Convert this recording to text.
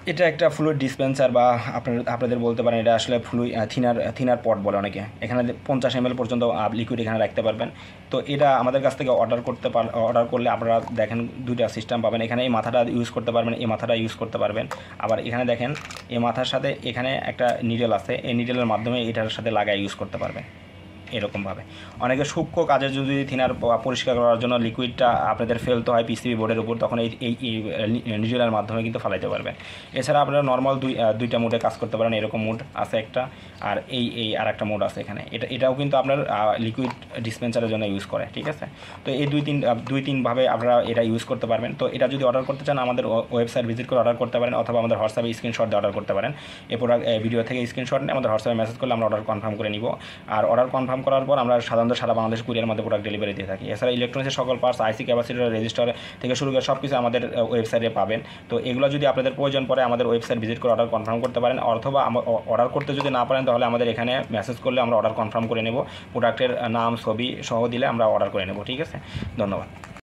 এটা একটা fluid dispenser বা আপনাদের বলতে পারেন এটা আসলে থিনার পট বলে অনেকে। এখানে 50 ml পর্যন্ত লিকুইড এখানে রাখতে পারবেন। তো এটা আমাদের কাছ থেকে অর্ডার করলে আপনারা দেখেন দুইটা সিস্টেম পাবেন। এখানে এই মাথাটা ইউজ করতে পারবেন, এই মাথাটা ইউজ করতে পারবেন। আবার এখানে দেখেন এই মাথার সাথে এখানে একটা নিডেল আছে, এই নিডেলের মাধ্যমে এটার সাথে লাগায় ইউজ করতে পারবেন এরকমভাবে। অনেকে সূক্ষ্ম কাজে যদি থিনার পরিষ্কার করার জন্য লিকুইডটা আপনাদের ফেলতে হয় পিসিবি বোর্ডের উপর, তখন এই নিউজেলের মাধ্যমে কিন্তু ফেলাইতে পারবেন। এছাড়া আপনারা নর্মাল দুইটা মোডে কাজ করতে পারেন, এরকম মোড আছে একটা, আর এই আর একটা মোড আছে এখানে। এটাও কিন্তু আপনার লিকুইড ডিসপেন্সারের জন্য ইউজ করে, ঠিক আছে। তো এই দুই তিনভাবে আপনারা এটা ইউজ করতে পারবেন। তো এটা যদি অর্ডার করতে চান আমাদের ওয়েবসাইট ভিজিট করে অর্ডার করতে পারেন, অথবা আমাদের হোয়াটসঅ্যাপে স্ক্রিনশট দিয়ে অর্ডার করতে পারেন। এরপর ভিডিও থেকে স্ক্রিনশট নিয়ে আমাদের হোয়াটসঅ্যাপে মেসেজ করলে আমরা অর্ডার কনফার্ম করে নিব। আর অর্ডার কনফার্ম করার পর আমরা সাধারণত সারা বাংলাদেশ কুরিয়ার মধ্যে প্রোডাক্ট ডেলিভারি দিয়ে থাকি। এছাড়া ইলেকট্রনিক্সের সকল পার্টস, আইসি, ক্যাপাসিটর, রেজিস্টার থেকে শুরু করে সব কিছু আমাদের ওয়েবসাইটে পাবেন। তো এগুলো যদি আপনাদের প্রয়োজন পড়ে আমাদের ওয়েবসাইট ভিজিট করে অর্ডার কনফার্ম করতে পারেন, অথবা অর্ডার করতে যদি না পারেন তাহলে আমাদের এখানে মেসেজ করলে আমরা অর্ডার কনফার্ম করে নেব। প্রোডাক্টের নাম, ছবি সহ দিলে আমরা অর্ডার করে নেব, ঠিক আছে। ধন্যবাদ।